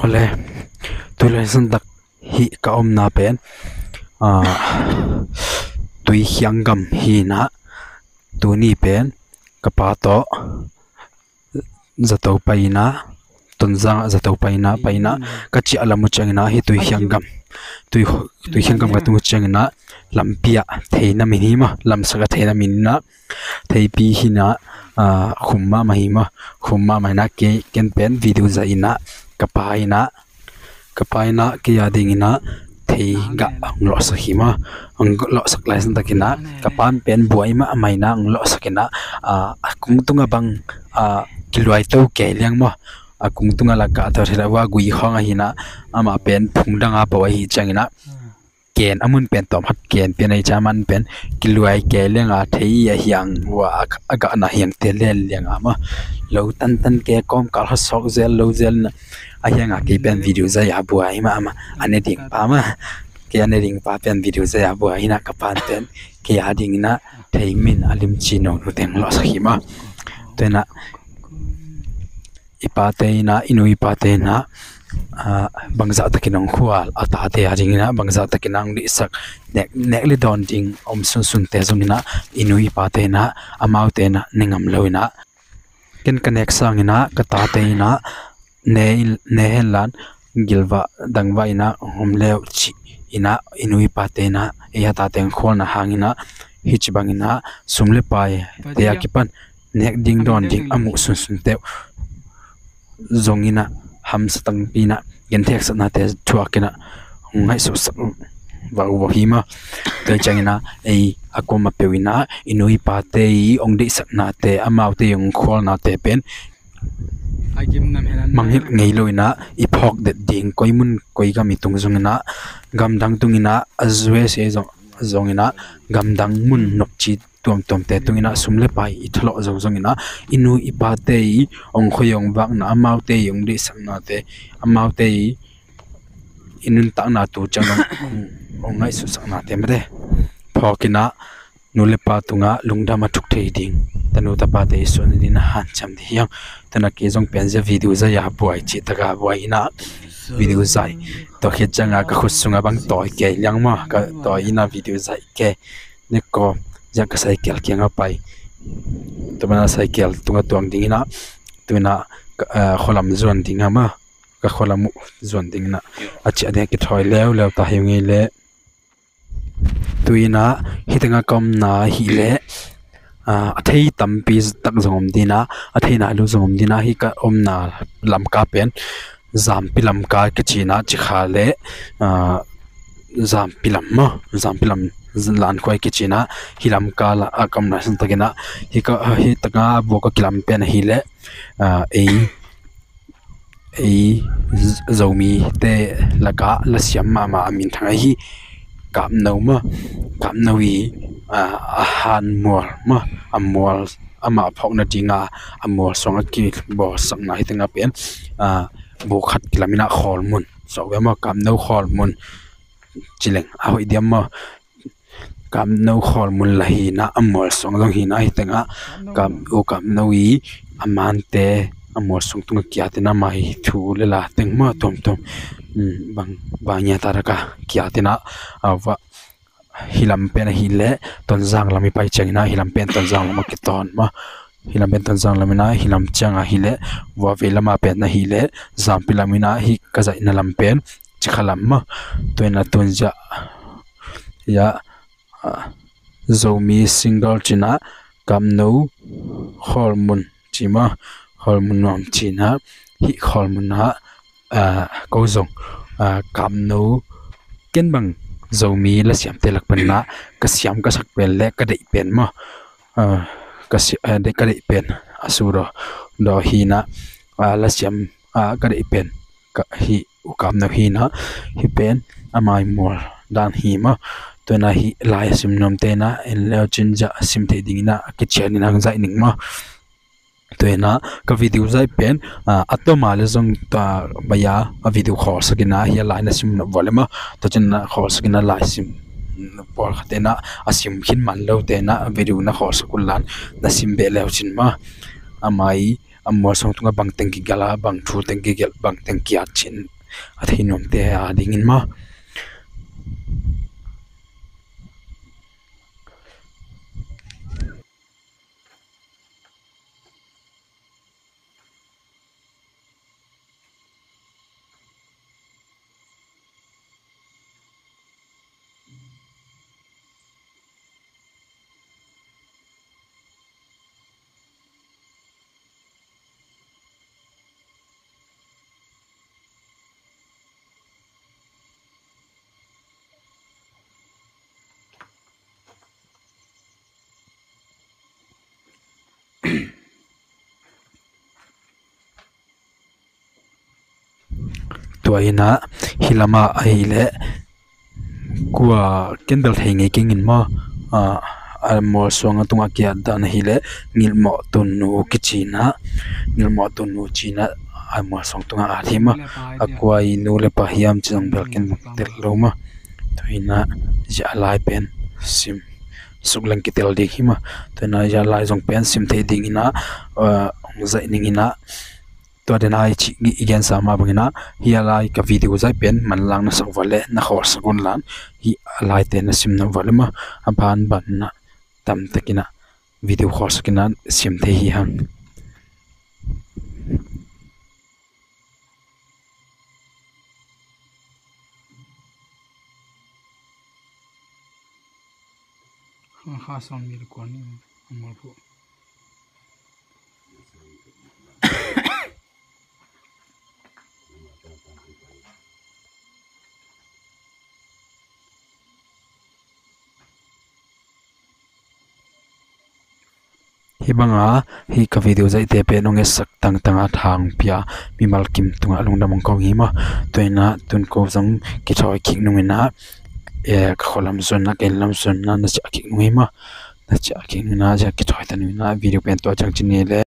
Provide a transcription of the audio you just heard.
ole tule san tak hi ka om na pen tui hiangam hi na tu ni pen kapa to zato paina tunza zato paina kachi alamu changna hi tui hiangam ka tu changna lampia theina minima lamsaka theina minna theipi hina khumma mahima na ke ken pen video zaina kapaina ke yadingina thei ga anglo sakima anglo saklai san takina kapan pen buaima amaina anglo sakina akung tunga bang kilwai to ke liang mo akung tunga la ka thar wa gui khonga hina ama pen phungdanga pawai hi changina ken amun pen tom hat ken pen ai chaman pen kilwai ke lenga thei ya hiang wa aga na hiang te lel lenga ma lo tan ke kom kal ha sok zel lo zel na a hiang a ke pen video za ya buai ma ama ane ding pa ma ke ane ding pa pen video za ya buai na ka pan pen ke ya ding na thei min alim chi no nu teng lo sa hi ma tena ipate na inu ipate na bangza takinang khual ata te aringina bangza takinang li sak nek li don ding om sun te zungina inui pa te na amau te na ningam loina ken connect sangina kata te na ne helan gilwa dangwa ina homleu chi ina inui pa te na ya ta teng khol na hangina hichbangina sumle pai te akipan nek ding don ding amu sun te zongina ham satang pina gen thek satna te thuakina ngai su sak wa hima te changina ei akoma pewina inui pa te ong de sakna te amau te ong khol na te pen manghil ngei loina iphok de ding koimun koiga mitung zongina gamdang tungina azwe se zongina gamdang mun nokchi tom te tungina sumle pai ithlo zongina inu ipate ong khoyong bak na amau te yong de sakna te amau te inun ta na tu chang ong ngai su sakna te mre phokina nule pa tunga lungda ma thuk thei ding tanu ta pa te so ni na han cham de yang tana ke jong pen ja video za ya buai chi taka buai ina video zai to khe changa ka khusunga bang toy ke yang ma ka toy ina video zai ke ne ko ja ka cycle kenga pai to bana cycle tunga tuang dingina tuna kholam zon dinga ma ka kholam zon dingna achi ade ke thoi lew ta hingi le tuina hitanga kom na hi le athei tampi tak zongom dina athei na lu zongom dina hi ka omna lamka pen zam pilam ka ke china chi khale zam pilam lan khoi ke china hilam kala akam na san tagina hi taka boka kilam pen hi le ei zomi te laka la siam ma amin thanga hi kam nawi han mol ma amol ama phok na tinga amol songa ki bo sakna hi tinga pen bo khat kilamina kholmun so we ma kam no kholmun chileng a hoi diam ma kam no khol mun la hi na amol song long hi na hi tenga kam no i aman te amol song tunga kya te na mai thu le la teng ma tom bang banya taraka kya te na wa hilam pen hi le ton jang lami pai changina hilam pen ton jang ma ki ton ma hilam pen ton jang lamina hilam changa hi le wa velama pen na hi le zam pilamina hi ka zai na lam pen chikhalam ma toina tonja ya zomi single china kamno hormone chima hormone nom china hi hormone ha ko zong kamno kenbang zomi la siam telak panna ka siam ka sak pel le ka dei pen ma ka de ka dei pen asuro do hina la siam ka dei pen ka hi kamno hina hi pen amai mol dan hi ma tuna hi lai sim nom te na en leo chinja sim te dingina ke chen nang zai ning ma tuna ka video zai pen atoma le zong ta baya a video khos sakina hi lai na sim no volema to chen na khos sakina lai sim por khatena asim khin man lo te na video na khos kulan na sim be leo chin ma amai amor song tunga bang tengki gala bang thu tengki gel bang tengki achin athinom te a dingin ma tuaina hilama aile kwa kendal hengi kingin ma amol songa tunga kia dan hile ngilmo tunu kichina ngilmo tunu china amol song tunga athima akwa inu le pahiam chang belken tel loma tuina ja lai pen sim suglang kitel de hima tuina ja lai jong pen sim the ding ina zai ning ina to den ai chi igen sama bangina hi alai ka video zai pen man lang na sawale na khor sagun lan hi alai te na sim na walma aban ban na tam takina video khor sakina sim the hi hang ha son mil kwani amol phu hi banga hi ka video zai te pe nonge sak tang tanga thang pia mi mal kim tunga lungna mong kong hi ma toina tun ko jang ki thoi khik nungina e kholam zon na ken lam zon na cha khik nui ma na cha khik na ja ki thoi ta nui na video pen to chang chin le